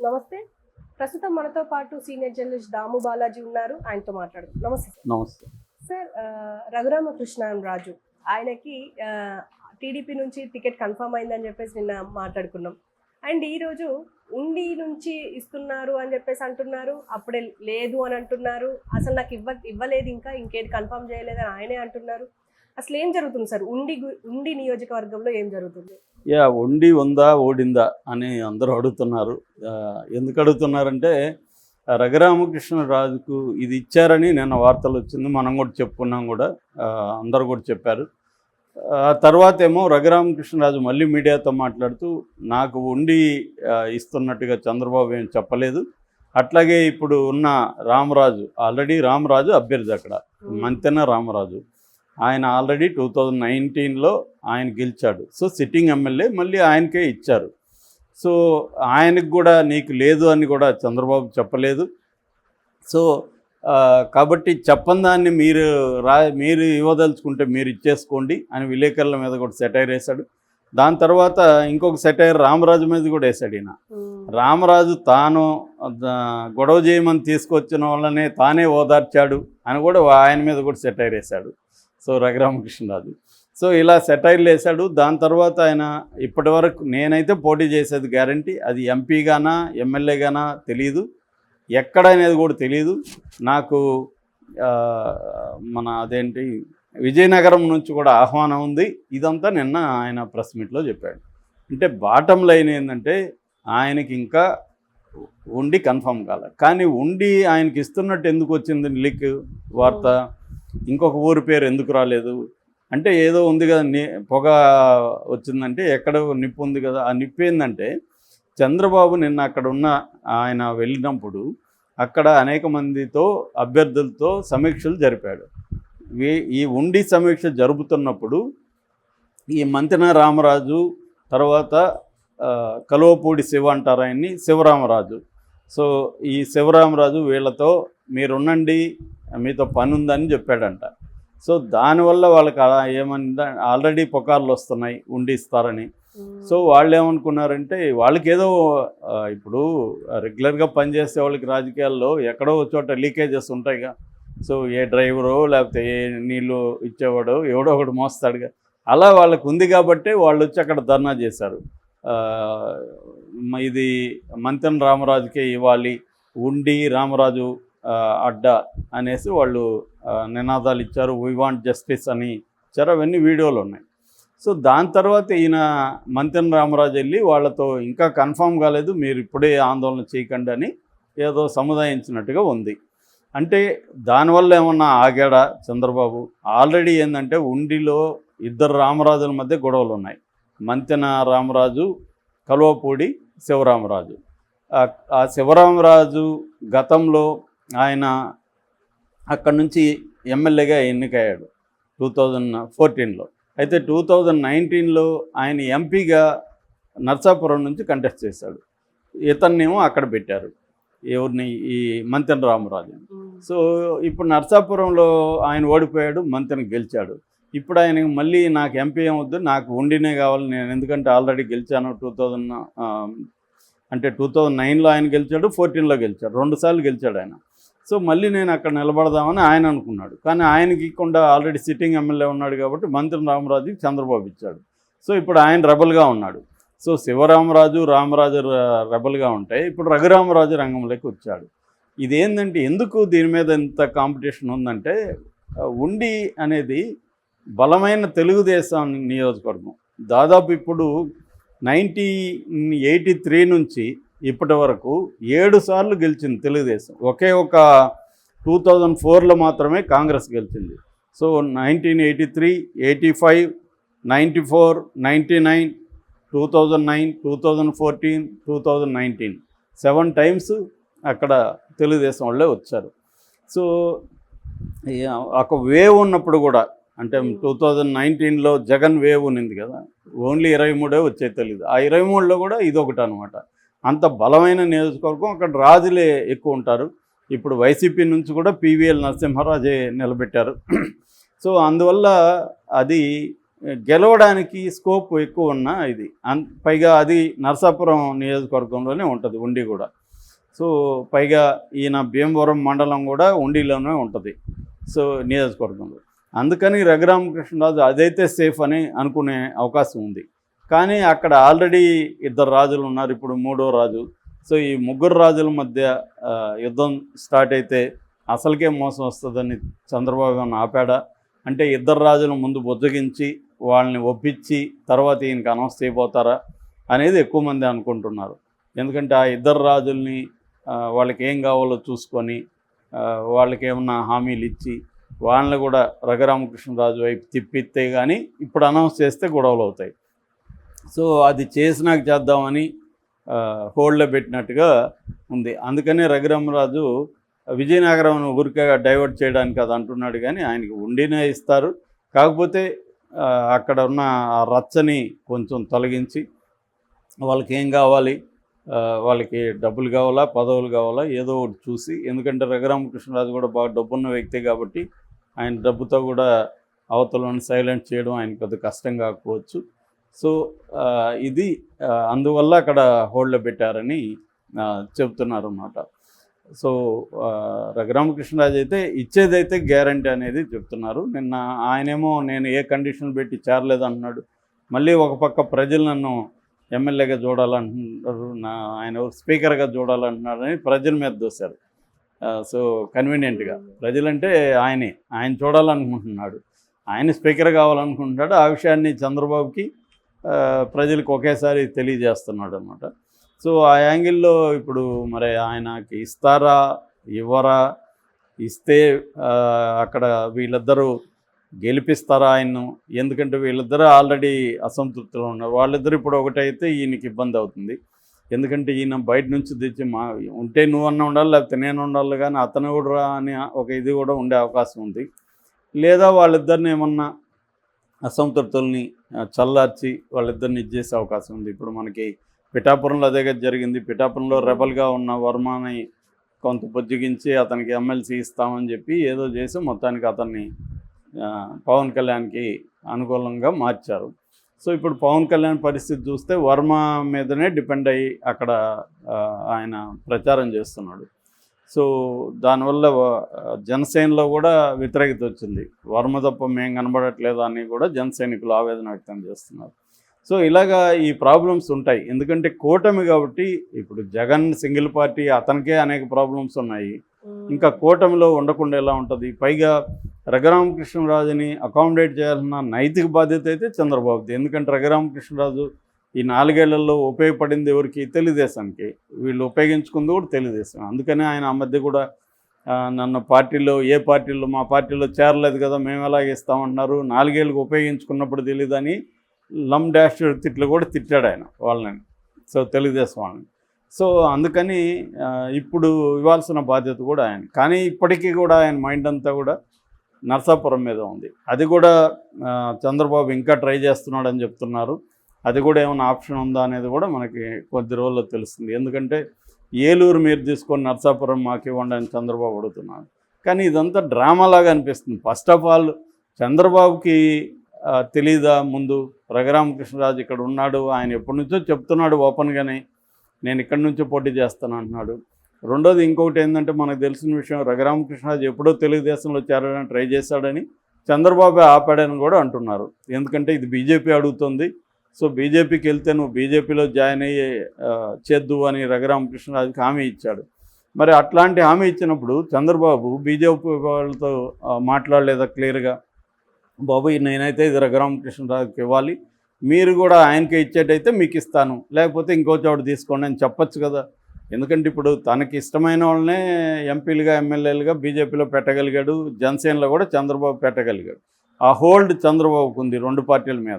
నమస్తే. ప్రస్తుతం మనతో పాటు సీనియర్ జర్నలిస్ట్ దాము బాలాజీ ఉన్నారు. ఆయనతో మాట్లాడదాం. నమస్తే సార్. నమస్తే సార్, రఘురామకృష్ణరాజు ఆయనకి టీడీపీ నుంచి టికెట్ కన్ఫర్మ్ అయిందని చెప్పేసి నిన్న మాట్లాడుకున్నాం. అండ్ ఈరోజు ఉండి నుంచి ఇస్తున్నారు అని చెప్పేసి అంటున్నారు, అప్పుడే లేదు అని అంటున్నారు, అసలు నాకు ఇవ్వలేదు, ఇంకేది కన్ఫర్మ్ చేయలేదని ఆయనే అంటున్నారు. అసలు ఏం జరుగుతుంది సార్? ఉండి నియోజకవర్గంలో ఏం జరుగుతుంది? ఉండి ఉందా ఓడిందా అని అందరూ అడుగుతున్నారు. ఎందుకు అడుగుతున్నారంటే రఘురామకృష్ణరాజుకు ఇది ఇచ్చారని నిన్న వార్తలు వచ్చింది, మనం కూడా చెప్పుకున్నాం కూడా, అందరూ కూడా చెప్పారు. తర్వాత ఏమో రఘురామకృష్ణరాజు మళ్ళీ మీడియాతో మాట్లాడుతూ నాకు ఉండి ఇస్తున్నట్టుగా చంద్రబాబు ఏం చెప్పలేదు, అట్లాగే ఇప్పుడు ఉన్న రామరాజు, ఆల్రెడీ రామరాజు అభ్యర్థి అక్కడ, మంతెన రామరాజు, ఆయన ఆల్రెడీ 2019లో ఆయన గెలిచాడు. సో సిట్టింగ్ ఎమ్మెల్యే మళ్ళీ ఆయనకే ఇచ్చారు. సో ఆయనకు కూడా నీకు లేదు అని కూడా చంద్రబాబు చెప్పలేదు. సో కాబట్టి చెప్పని దాన్ని మీరు ఇవ్వదలుచుకుంటే మీరు ఇచ్చేసుకోండి అని విలేకరుల మీద కూడా సెటైర్ వేశాడు. దాని తర్వాత ఇంకొక సెటైర్ రామరాజు మీద కూడా వేశాడు. ఈయన రామరాజు తాను గొడవ చేయమని తీసుకొచ్చిన వాళ్ళనే తానే ఓదార్చాడు అని కూడా ఆయన మీద కూడా సెటైర్ వేశాడు. సో రఘురామకృష్ణరాజు సో ఇలా సెటైర్లు వేశాడు. దాని తర్వాత ఆయన ఇప్పటి వరకు నేనైతే పోటీ చేసేది గ్యారంటీ, అది ఎంపీగానా ఎమ్మెల్యేగానా తెలియదు, ఎక్కడనేది కూడా తెలియదు నాకు. అదేంటి విజయనగరం నుంచి కూడా ఆహ్వానం ఉంది. ఇదంతా నిన్న ఆయన ప్రెస్ మీట్లో చెప్పాడు. అంటే బాటం లైన్ ఏంటంటే ఆయనకి ఇంకా ఉండి కన్ఫర్మ్ కాలే, కానీ ఉండి ఆయనకి ఇస్తున్నట్టు ఎందుకు వచ్చింది లీక్ వార్త, ఇంకొక ఊరి పేరు ఎందుకు రాలేదు అంటే ఏదో ఉంది కదా, పొగ వచ్చిందంటే ఎక్కడ నిప్పు ఉంది కదా. ఆ నిప్పు ఏంటంటే చంద్రబాబు నిన్న అక్కడ ఉన్న ఆయన వెళ్ళినప్పుడు అక్కడ అనేక మందితో అభ్యర్థులతో సమీక్షలు జరిపాడు. ఈ ఉండి సమీక్ష జరుపుతున్నప్పుడు ఈ మంతెన రామరాజు తర్వాత కలువపూడి శివ అంటారు ఆయన్ని, శివరామరాజు. సో ఈ శివరామరాజు వీళ్ళతో మీరున్నండి, మీతో పని ఉందని చెప్పాడంట. సో దానివల్ల వాళ్ళకి ఏమన్నా ఆల్రెడీ పుకార్లు వస్తున్నాయి ఉండి ఇస్తారని. సో వాళ్ళు ఏమనుకున్నారంటే వాళ్ళకి ఏదో ఇప్పుడు రెగ్యులర్గా పనిచేసే వాళ్ళకి రాజకీయాల్లో ఎక్కడో చోట లీకేజెస్ ఉంటాయిగా. సో ఏ డ్రైవరో లేకపోతే ఏ నీళ్ళు ఇచ్చేవాడో ఎవడో ఒకటి మోస్తాడుగా, అలా వాళ్ళకు ఉంది కాబట్టి వాళ్ళు వచ్చి అక్కడ ధర్నా చేశారు. ఇది మంతెన రామరాజుకే ఇవ్వాలి, ఉండి రామరాజు అడ్డా అనేసి వాళ్ళు నినాదాలు ఇచ్చారు. వీ వాంట్ జస్టిస్ అని ఇచ్చారు. అవన్నీ వీడియోలు ఉన్నాయి. సో దాని తర్వాత ఈయన మంతెన రామరాజు వెళ్ళి వాళ్ళతో ఇంకా కన్ఫామ్ కాలేదు, మీరు ఇప్పుడే ఆందోళన చేయకండి అని ఏదో సముదాయించినట్టుగా ఉంది. అంటే దానివల్ల ఏమన్నా ఆగాడా చంద్రబాబు? ఆల్రెడీ ఏంటంటే ఉండిలో ఇద్దరు రామరాజుల మధ్య గొడవలు ఉన్నాయి. మంతెన రామరాజు, కలువపూడి శివరామరాజు. ఆ శివరామరాజు గతంలో ఆయన అక్కడి నుంచి ఎమ్మెల్యేగా ఎన్నికయ్యాడు 2014లో. అయితే 2019లో ఆయన ఎంపీగా నర్సాపురం నుంచి కంటెస్ట్ చేశాడు. ఇతన్నేమో అక్కడ పెట్టారు, ఎవరిని, ఈ మంతెన రామరాజుని. సో ఇప్పుడు నర్సాపురంలో ఆయన ఓడిపోయాడు, మంతెన గెలిచాడు. ఇప్పుడు ఆయనకి మళ్ళీ నాకు ఎంపీ ఏమొద్దు, నాకు ఉండినే కావాలి, నేను ఎందుకంటే ఆల్రెడీ గెలిచాను. 2009లో ఆయన గెలిచాడు, 14లో గెలిచాడు, 2 సార్లు గెలిచాడు ఆయన. సో మళ్ళీ నేను అక్కడ నిలబడదామని ఆయన అనుకున్నాడు. కానీ ఆయనకి ఇవ్వకుండా ఆల్రెడీ సిట్టింగ్ ఎమ్మెల్యే ఉన్నాడు కాబట్టి మంతెన రామరాజుకి చంద్రబాబు ఇచ్చాడు. సో ఇప్పుడు ఆయన రెబల్గా ఉన్నాడు. సో శివరామరాజు రామరాజు రెబల్గా ఉంటాయి. ఇప్పుడు రఘురామరాజు రంగంలోకి వచ్చాడు. ఇదేంటంటే ఎందుకు దీని మీద ఎంత కాంపిటీషన్ ఉందంటే ఉండి అనేది బలమైన తెలుగుదేశం నియోజకవర్గం. దాదాపు ఇప్పుడు 1983 నుంచి ఇప్పటి వరకు 7 సార్లు గెలిచింది తెలుగుదేశం. ఒకే ఒక 2004లో మాత్రమే కాంగ్రెస్ గెలిచింది. సో 1983, 85, 94, 99, 2009, 2014, 2019 7 టైమ్స్ అక్కడ తెలుగుదేశం వాళ్ళే వచ్చారు. సో ఒక వేవ్ ఉన్నప్పుడు కూడా, అంటే 2019లో జగన్ వేవ్ ఉన్నింది కదా, ఓన్లీ 23 వచ్చే తెలియదు. ఆ 23లో కూడా ఇదొకటి అనమాట. అంత బలమైన నియోజకవర్గం. అక్కడ రాజులే ఎక్కువ ఉంటారు. ఇప్పుడు వైసీపీ నుంచి కూడా పివిఎల్ నరసింహారాజే నిలబెట్టారు. సో అందువల్ల అది గెలవడానికి స్కోప్ ఎక్కువ ఉన్న ఇది పైగా అది నరసాపురం నియోజకవర్గంలోనే ఉంటుంది ఉండి కూడా. సో పైగా ఈయన భీమవరం మండలం కూడా ఉండిలోనే ఉంటుంది సో నియోజకవర్గంలో. అందుకని రఘురామకృష్ణరాజు అదైతే సేఫ్ అని అనుకునే అవకాశం ఉంది. కానీ అక్కడ ఆల్రెడీ 2 రాజులు ఉన్నారు, ఇప్పుడు 3వ రాజు. సో ఈ 3 రాజుల మధ్య యుద్ధం స్టార్ట్ అయితే అసలుకే మోసం వస్తుందని చంద్రబాబు ఆపాడా అంటే 2 రాజులు ముందు బుజ్జగించి వాళ్ళని ఒప్పించి తర్వాత ఈయనకి అనౌన్స్ చేయబోతారా అనేది ఎక్కువ మంది అనుకుంటున్నారు. ఎందుకంటే ఆ 2 రాజుల్ని వాళ్ళకి ఏం కావాలో చూసుకొని వాళ్ళకి ఏమన్నా హామీలు ఇచ్చి వాళ్ళని కూడా రఘురామకృష్ణరాజు వైపు తిప్పిస్తే కానీ ఇప్పుడు అనౌన్స్ చేస్తే గొడవలు అవుతాయి. సో అది చేసినాక చేద్దామని హోల్డ్లో పెట్టినట్టుగా ఉంది. అందుకనే రఘురామరాజు విజయనగరం ఊరికే డైవర్ట్ చేయడానికి అది అంటున్నాడు, కానీ ఆయనకి ఉండినే ఇస్తారు. కాకపోతే అక్కడ ఉన్న ఆ రచ్చని కొంచెం తొలగించి వాళ్ళకి ఏం కావాలి, వాళ్ళకి డబ్బులు కావాలా, పదవులు కావాలా, ఏదో ఒకటి చూసి, ఎందుకంటే రఘురామకృష్ణరాజు కూడా బాగా డబ్బున్న వ్యక్తి కాబట్టి ఆయన డబ్బుతో కూడా అవతలను సైలెంట్ చేయడం ఆయన పెద్ద కష్టం కాకపోవచ్చు. సో ఇది అందువల్ల అక్కడ హోల్డ్లో పెట్టారని చెప్తున్నారు అన్నమాట. సో రఘురామకృష్ణరాజు అయితే ఇచ్చేదైతే గ్యారంటీ అనేది చెప్తున్నారు. నిన్న ఆయనేమో నేను ఏ కండిషన్ పెట్టి చేరలేదు అంటున్నాడు. మళ్ళీ ఒక పక్క ప్రజలు నన్ను ఎమ్మెల్యేగా చూడాలంటున్నారు, ఆయన స్పీకర్గా చూడాలంటున్నారని ప్రజల మీద దోశారు. సో కన్వీనియంట్గా ప్రజలంటే ఆయన చూడాలనుకుంటున్నాడు, ఆయన స్పీకర్ కావాలనుకుంటున్నాడు. ఆ విషయాన్ని చంద్రబాబుకి ప్రజలకు ఒకేసారి తెలియజేస్తున్నాడు అన్నమాట. సో ఆ యాంగిల్లో ఇప్పుడు మరి ఆయనకి ఇస్తారా ఇవ్వరా, ఇస్తే అక్కడ వీళ్ళిద్దరూ గెలిపిస్తారా ఆయన్ను, ఎందుకంటే వీళ్ళిద్దరూ ఆల్రెడీ అసంతృప్తిలో ఉన్నారు. వాళ్ళిద్దరు ఇప్పుడు ఒకటైతే ఈయనకి ఇబ్బంది అవుతుంది. ఎందుకంటే ఈయన బయట నుంచి తెచ్చి ఉంటే నువ్వన్నా ఉండాలి లేకపోతే నేను ఉండాలి, కానీ అతను కూడా అని ఒక ఇది కూడా ఉండే అవకాశం ఉంది. లేదా వాళ్ళిద్దరిని ఏమన్నా అసంతృప్తుల్ని చల్లార్చి వాళ్ళిద్దరిని ఇచ్చేసే అవకాశం ఉంది. ఇప్పుడు మనకి పిఠాపురంలో అదే జరిగింది. పిఠాపురంలో రెబల్గా ఉన్న వర్మని కొంత బుజ్జగించి అతనికి ఎమ్మెల్సీ ఇస్తామని చెప్పి ఏదో చేసి మొత్తానికి అతన్ని పవన్ కళ్యాణ్కి అనుకూలంగా మార్చారు. సో ఇప్పుడు పవన్ కళ్యాణ్ పరిస్థితి చూస్తే వర్మ మీదనే డిపెండ్ అయ్యి అక్కడ ఆయన ప్రచారం చేస్తున్నాడు. సో దానివల్ల జనసేనలో కూడా వ్యతిరేకత వచ్చింది. వర్మ తప్ప మేము కనబడట్లేదు అని కూడా జనసైనికులు ఆవేదన వ్యక్తం చేస్తున్నారు. సో ఇలాగా ఈ ప్రాబ్లమ్స్ ఉంటాయి. ఎందుకంటే కూటమి కాబట్టి ఇప్పుడు జగన్ సింగిల్ పార్టీ, అతనికే అనేక ప్రాబ్లమ్స్ ఉన్నాయి. ఇంకా కూటమిలో ఉండకుండా ఎలా ఉంటుంది? పైగా రఘురామకృష్ణరాజుని అకామిడేట్ చేయాలన్న నైతిక బాధ్యత అయితే చంద్రబాబుది. ఎందుకంటే రఘురామకృష్ణరాజు ఈ 4 ఏళ్లలో ఉపయోగపడింది ఎవరికి? తెలుగుదేశానికి. వీళ్ళు ఉపయోగించుకుంది కూడా తెలుగుదేశం. అందుకనే ఆయన ఆ మధ్య కూడా నన్ను ఏ పార్టీలో మా పార్టీలో చేరలేదు కదా, మేము ఎలాగ ఇస్తామంటున్నారు, 4 ఏళ్ళకి ఉపయోగించుకున్నప్పుడు తెలియదని లమ్ డాష్ తిట్లు కూడా తిట్టాడు ఆయన వాళ్ళని, సో తెలుగుదేశం వాళ్ళని. సో అందుకని ఇప్పుడు ఇవ్వాల్సిన బాధ్యత కూడా ఆయన. కానీ ఇప్పటికీ కూడా ఆయన మైండ్ అంతా కూడా నరసాపురం మీద ఉంది. అది కూడా చంద్రబాబు ఇంకా ట్రై చేస్తున్నాడని చెప్తున్నారు. అది కూడా ఏమైనా ఆప్షన్ ఉందా అనేది కూడా మనకి కొద్ది రోజుల్లో తెలుస్తుంది. ఎందుకంటే ఏలూరు మీరు తీసుకొని నరసాపురం మాకు ఇవ్వండి అని చంద్రబాబు అడుగుతున్నాడు. కానీ ఇదంతా డ్రామాలాగా అనిపిస్తుంది. ఫస్ట్ ఆఫ్ ఆల్ చంద్రబాబుకి తెలీదా ముందు రఘురామకృష్ణరాజు ఇక్కడ ఉన్నాడు, ఆయన ఎప్పటి నుంచో చెప్తున్నాడు ఓపెన్గానే నేను ఇక్కడి నుంచో పోటీ చేస్తాను అంటున్నాడు. రెండోది ఇంకొకటి ఏంటంటే మనకు తెలిసిన విషయం, రఘురామకృష్ణరాజు ఎప్పుడో తెలుగుదేశంలో చేరడానికి ట్రై చేశాడని చంద్రబాబు ఆపాడని కూడా అంటున్నారు. ఎందుకంటే ఇది బీజేపీ అడుగుతుంది. సో బీజేపీకి వెళ్తే నువ్వు బీజేపీలో జాయిన్ అయ్యి చేద్దు అని రఘురామకృష్ణరాజుకి హామీ ఇచ్చాడు. మరి అట్లాంటి హామీ ఇచ్చినప్పుడు చంద్రబాబు బీజేపీ వాళ్ళతో మాట్లాడలేదా క్లియర్గా? బాబు నేనైతే ఇది రఘురామకృష్ణరాజుకి ఇవ్వాలి, మీరు కూడా ఆయనకే ఇచ్చేటైతే మీకు ఇస్తాను, లేకపోతే ఇంకో చోట తీసుకోండి అని చెప్పచ్చు కదా. ఎందుకంటే ఇప్పుడు తనకి ఇష్టమైన వాళ్ళనే ఎంపీలుగా ఎమ్మెల్యేలుగా బీజేపీలో పెట్టగలిగాడు, జనసేనలో కూడా చంద్రబాబు పెట్టగలిగాడు. ఆ హోల్డ్ చంద్రబాబుకు ఉంది 2 పార్టీల మీద.